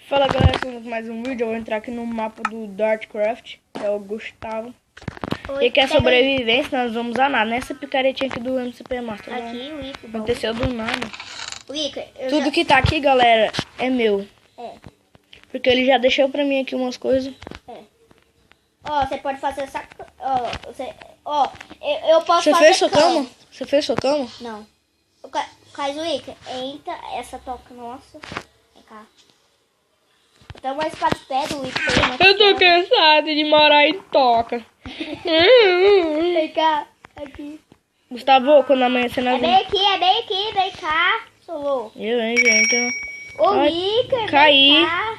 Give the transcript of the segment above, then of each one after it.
Fala galera, estamos com mais um vídeo. Eu vou entrar aqui no mapa do Dartcraft. É o Gustavo. Oi, E que é sobrevivência, nós vamos a nada. Nessa picaretinha aqui do MCP Master. Aqui, o Ico. Aconteceu do nada. O Ico, Tudo que tá aqui, galera, é meu. É. Porque ele já deixou pra mim aqui umas coisas. Ó, você pode fazer essa... Ó, eu posso Você fazer fez sua cama? Você fez sua cama? Não. Kazuíca, entra essa toca nossa. Vem cá. Eu tenho uma espada de pedra, o Ico. Eu tô cansado de morar em toca. Vem cá, aqui. Gustavo, quando amanhecer nós É bem aqui, vem cá. Sou louco. Eu, hein, gente. Ô, Ai, Ico, caí. vem cá.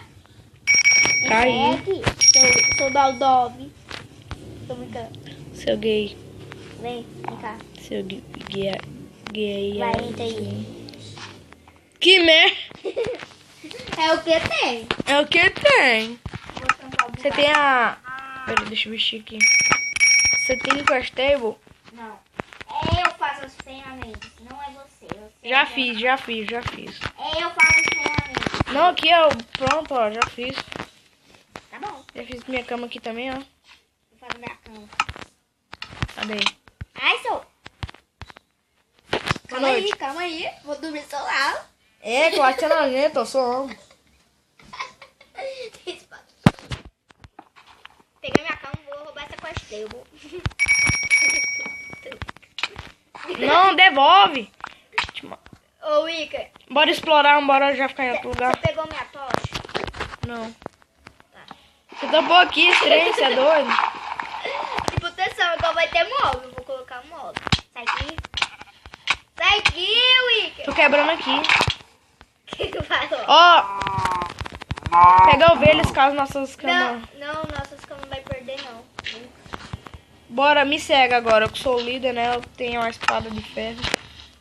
Caí. Vem aqui. Sou Daldove. Tô brincando. Seu gay. Vem cá. Seu gay. Vai, entra aí. Que merda. É o que tem. É o que tem. Vou tampar o Você buraco. tem a... Pera, deixa eu vestir aqui. Você tem o Castable? Não. Eu faço as ferramentas, não é você. Já fiz. Eu faço as ferramentas. Não, aqui, ó. Pronto, ó. Já fiz. Tá bom. Já fiz minha cama aqui também, ó. Eu faço minha cama. Cadê? Ai, sou. Boa noite. Calma aí. Vou dormir do seu lado. É, claro que é nojento, eu sou homem. Peguei minha cama, vou roubar essa Castable. Não, devolve. Ô, Ica, Bora explorar, bora já ficar em outro lugar. você pegou minha tocha? Não. Você tampou aqui, estranho, você é doido? De proteção, igual vai ter móvel. Vou colocar móvel. Sai aqui. Sai aqui, Ica. Tô quebrando aqui. Que vai lá? Ó. Pega ovelhas caso nossas camas... Não, nossas camas não vai perder, não. Bora, me segue agora, eu que sou o líder, né? Eu tenho uma espada de ferro.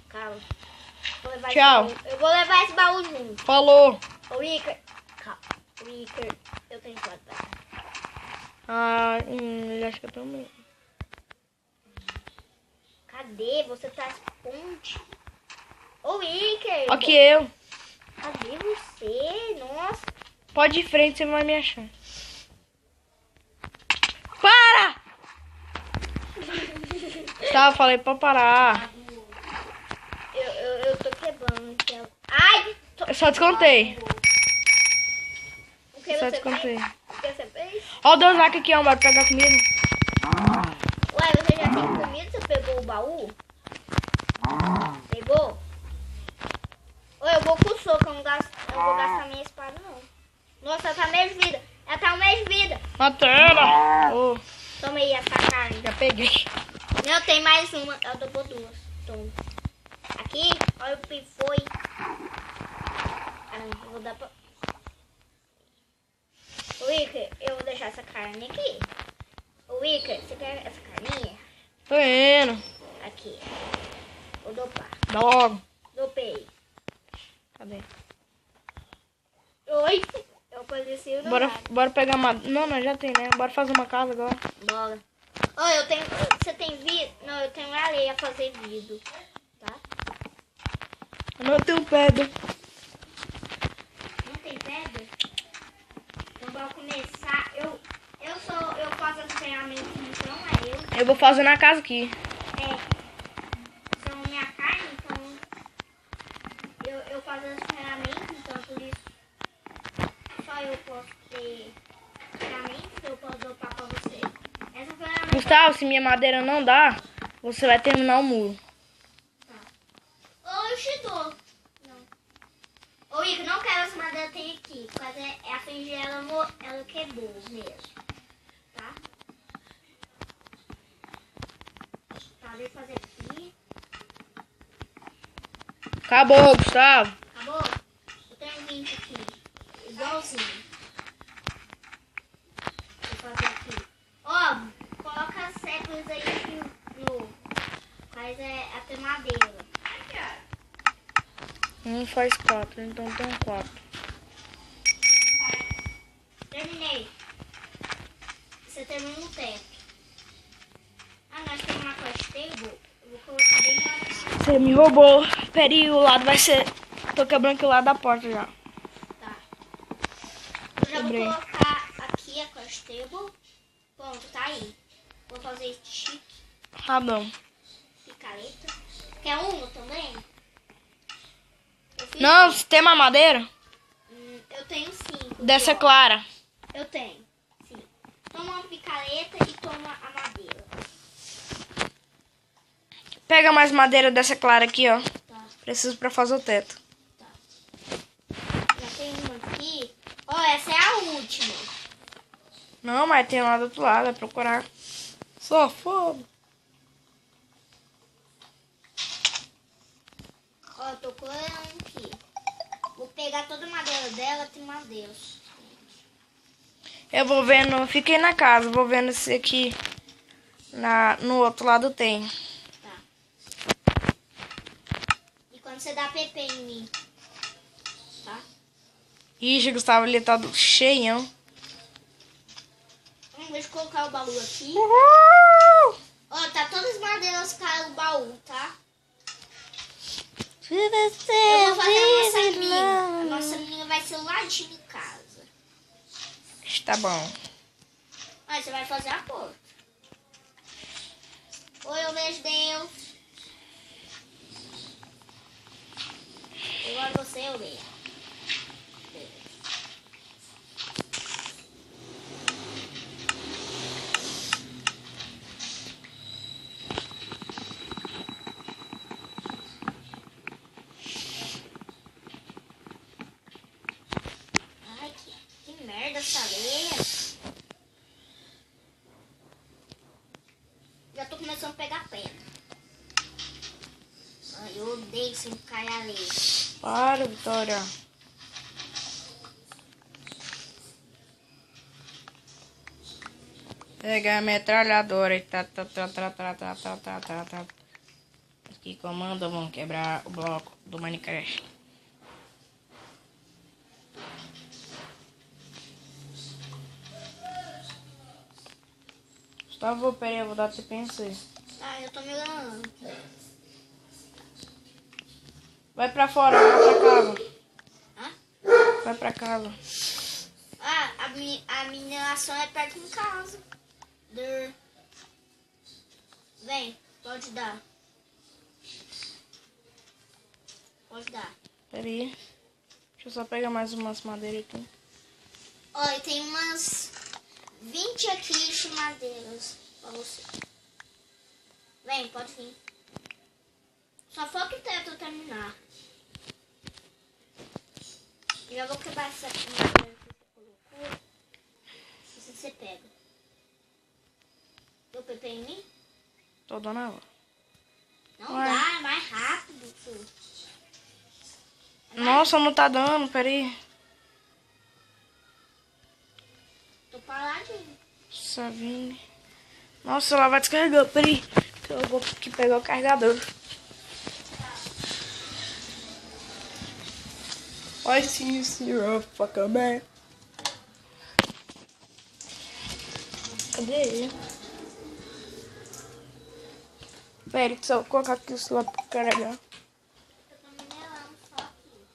Calma. Vou levar Tchau. esse baú. Eu vou levar esse baú junto. Falou. Ô, Iker. Calma. O Iker. Eu tenho que botar. Ah, ele acha que eu também. Cadê? Você tá ponte. Ô, Iker. Aqui eu. Cadê você? Nossa. Pode ir em frente, você vai me achar. Para! Tá, eu falei pra parar. Eu tô quebrando então. Ai! Eu só descontei. O que Só você descontei. fez? O que você fez? Ó o Dozak aqui, ó, bora pegar comida. Ué, você já tem comida? Você pegou o baú? Pegou? Oi, eu vou com o soco, eu não vou gastar minha espada, não. Nossa, ela tá meio de vida. Ela tá meio de vida. Mata ela. Ô, Toma aí essa carne. já peguei. Não, tem mais uma. Ela dobrou duas. Toma. Aqui, olha o que foi. Caramba, eu vou dar pra... Ô, Iker, eu vou deixar essa carne aqui. Ô, Iker, você quer essa carninha? Tô indo. Aqui. Vou dopar. Dá logo. Dopei. Cadê? Oi. Eu apareci no Bora pegar uma... Não, já tem, né? Bora fazer uma casa agora. Bora. Ó, eu tenho... Você tem vidro? Não, eu tenho areia a fazer vidro. Tá? Eu não tenho pedra. Não tem pedra? Então vamos começar. Eu faço as ferramentas, então é eu. Eu vou fazer na casa aqui. São minha carne, então eu faço as ferramentas, então por isso só eu posso ter ferramentas, eu posso dopar pra você. Essa ferramenta... Gustavo, se minha madeira não dá, você vai terminar o muro. Ou eu te dou. Não. Ô, Ico, não quero essa madeira tem aqui, porque a fingir ela quebrou mesmo. Tá? Tá, deixa eu fazer aqui. Acabou, Gustavo. Acabou? Eu tenho 20 aqui. Igualzinho. Vou fazer aqui. Ó, coloca as séculos aí de novo. Faz até madeira. Faz 4, então tem 4. Terminei. Você terminou no teto. Ah, nós temos uma Castable. Eu vou colocar bem lá. Você me roubou. Pera aí, o lado vai ser... Tô quebrando aqui o lado da porta já. Tá. Quebrei. vou colocar aqui a crush table. Pronto, tá aí. Vou fazer stick. Tá bom. Picareta. Quer uma também? Não, você tem uma madeira? Eu tenho 5. Dessa aqui, ó. clara. Eu tenho, sim. Toma uma picareta e toma a madeira. Pega mais madeira dessa clara aqui, ó. Tá, Preciso pra fazer o teto. tá. Já tem uma aqui. Ó, essa é a última. Não, mas tem lá do outro lado, é procurar. Safado. Ó, eu tô colando aqui. Vou pegar toda a madeira dela, tem madeira. Eu vou vendo, fiquei na casa, vou vendo se aqui no outro lado tem. Tá. E quando você dá PP em mim, tá? Ixi, Gustavo, ele tá cheião. Deixa eu colocar o baú aqui. Uhul! Ó, tá todas as madeiras caras no baú, tá? Se você Eu vou fazer a nossa vive mina. lá. A nossa mina vai ser lá de casa. Tá bom. Aí você vai fazer a porta. Oi, eu vejo Deus. Agora você, eu vejo. Ai, que merda essa areia. Já tô começando a pegar pedra. Ai, eu odeio sempre cair areia. Para, Vitória. Pega a metralhadora e tá. Que comando vão quebrar o bloco do Minecraft. Gustavo, peraí, eu vou dar TP em você. Ah, eu tô me enganando. Vai pra fora, vai pra casa. Hã? Vai pra casa. Ah, a mineração é perto de casa. Vem, pode dar. Pode dar. Peraí. Deixa eu só pegar mais umas madeiras aqui. Olha, tem umas 20 aqui de madeiras pra você. Vem, pode vir. Só falta o teto terminar. Já vou quebrar essa madeira que você colocou. Isso você pega. Deu PP em mim? Tô dando ela. Não Ué. dá, é mais rápido. Filho. Nossa, não tá dando, peraí. Tô paradinho. Savine. Nossa, ela vai descarregar, peraí. Eu vou aqui pegar o carregador. I see you, fucker man. Cadê ele? Pera, deixa eu colocar aqui o celular pra carregar. Eu tô minerando só aqui.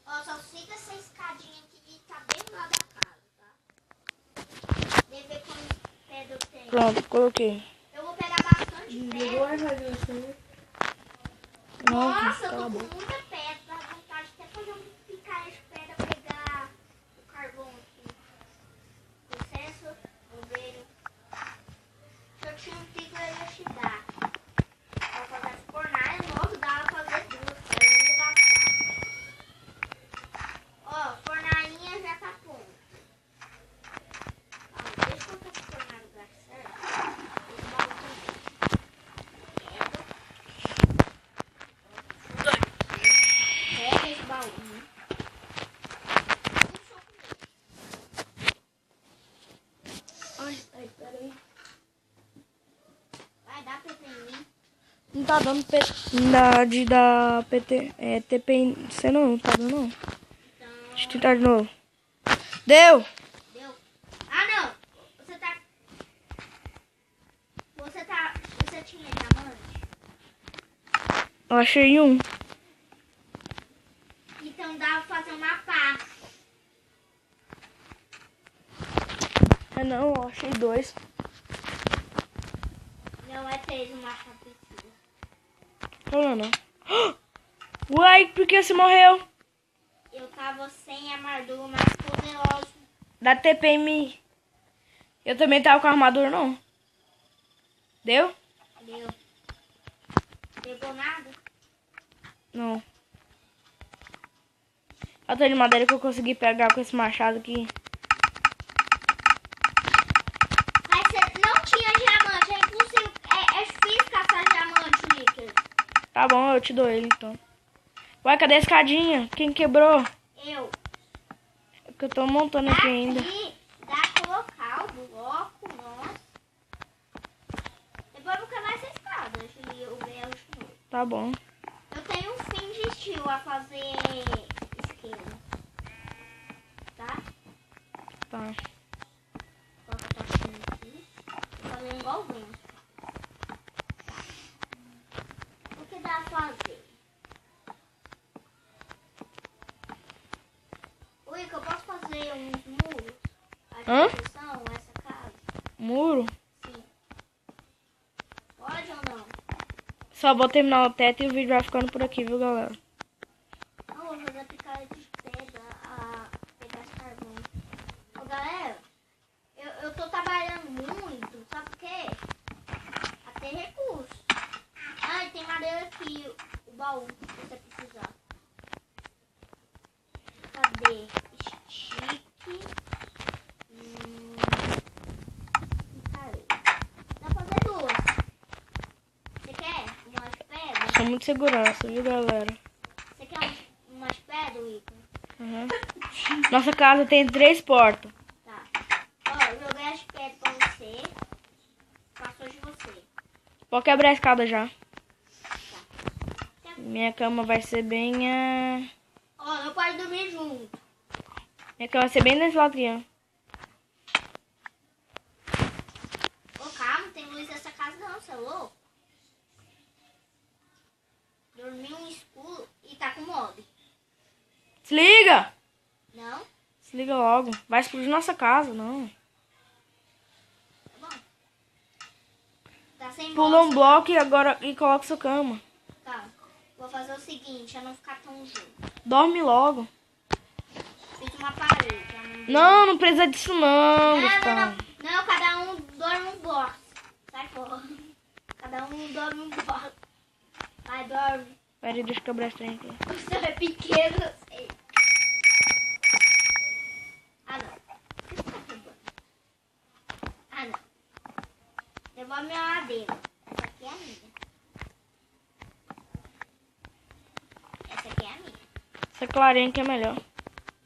Ó, só fica essa escadinha aqui e tá bem lá da casa, tá? Deve ver quantas pedras eu tenho. Pronto, coloquei. Eu vou pegar bastante pedra. Nossa, eu tô com muita pedra. Dá vontade de até fazer um picareta de pedra, pegar o carvão aqui. Licença, ovelho. Se eu tinha um pico, eu ia te dar. Pra fazer as fornalhas, nossa, dá pra fazer duas. Eu não ia gastar. Ó, fornalhinha já tá pronta. Ó, deixa eu ver se a fornalha dá certo. Esse bagulho. Pega esse baú. Ai, peraí. Vai dar PP em mim. Não tá dando PT. É, TP em você não tá dando não. Então, Deixa eu tentar de novo. Deu! deu. Ah, não. Você tinha diamante? Eu achei um. Então dá pra fazer uma pá. É não, ó, achei 2. Não, é 3 o machado precisa. Falando, não. Uai, por que você morreu? Eu tava sem a armadura mais poderosa. Dá TP em mim. Eu também tava com a armadura, não. Deu? Deu. Pegou nada? Não. Olha o tanto de madeira que eu consegui pegar com esse machado aqui. Mas você não tinha diamante, é impossível. É difícil caçar diamante, Nicker. Tá bom, eu te dou ele então. Uai, cadê a escadinha? Quem quebrou? Eu. É que eu tô montando aqui ainda. Aqui dá pra colocar o bloco, nossa. Depois eu vou quebrar essa escada, deixa eu ver ela de novo. Tá bom. Eu tenho um fim de estilo a fazer esquema. Tá? Tá. Coloca a tochinha aqui. Tô fazendo igual o vento. Tá. O que dá pra fazer? Oi, que eu posso fazer uns muros? Hã? São essa casa? Muro? Sim. Pode ou não? Só vou terminar o teto e o vídeo vai ficando por aqui, viu, galera? Não, vou fazer a picada de pedra a pegar esse carvão. Ô, galera, eu tô trabalhando muito, sabe por quê? A ter recursos. Ah, e tem madeira aqui, o baú, se você precisar. Cadê? Stick. Cadê? Dá pra fazer 2. Você quer umas pedras? Sou muito segurança, viu, galera? Você quer umas pedras, Icaro? Uhum. Nossa casa tem 3 portas. Tá. Ó, eu joguei as pedras pra você. Passou de você. Pode quebrar a escada já. Tá. Minha cama vai ser bem... Ó, não pode dormir junto. Minha cama vai ser bem nesse lado aqui, ó. Ô, calma, não tem luz nessa casa não, você é louco? Dormiu no escuro e tá com mob. Se liga! Não? Se liga logo. Vai explodir nossa casa, não. Tá bom. Tá sem Pula um mob. bloco e agora e coloca sua cama. Tá. Vou fazer o seguinte, pra não ficar tão junto. Dorme logo. Fiz uma parede. pra Não, não precisa disso não, Não, Gustavo. não, cada um dorme um bloco. Sai fora. Cada um dorme um bloco. Vai, dorme. Pera aí, deixa eu quebrar esse trem aqui. O seu é pequeno, eu sei. Ah, não. O que você tá quebrando? Ah, não. Devolve minha madeira. Essa aqui é a minha. Essa aqui é a minha. Essa clarinha aqui é melhor.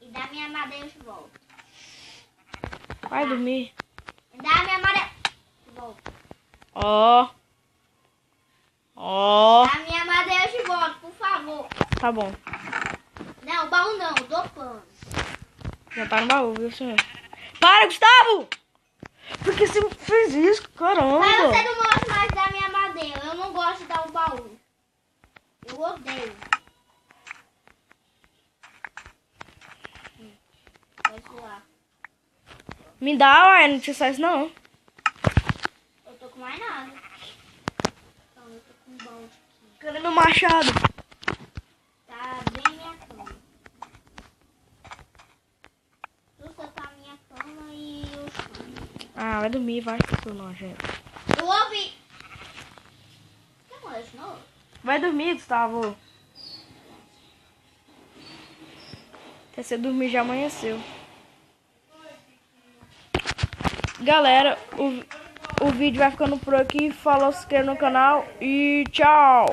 E dá minha madeira de volta. Vai dormir. E dá minha madeira de volta. Ó. Ó. Dá minha madeira de volta, por favor. Tá bom. Não, o baú não, do pano. Já tá no baú, viu, senhor? Para, Gustavo! Por que você fez isso? Caramba! Mas você não gosta mais da minha madeira. Eu não gosto de dar o baú. Eu odeio. Vai zoar. Me dá, ué, não precisa isso não. Eu tô com mais nada. Então, eu tô com um balde aqui. Cadê meu machado? Tá bem minha cama. Justa tá a minha cama e o chão. Ah, vai dormir, vai, seu nojento. Eu ouvi. Quer morrer de novo? Vai dormir, Gustavo. Até você dormir já amanheceu. Galera, o vídeo vai ficando por aqui. Falou, se inscreva no canal e tchau!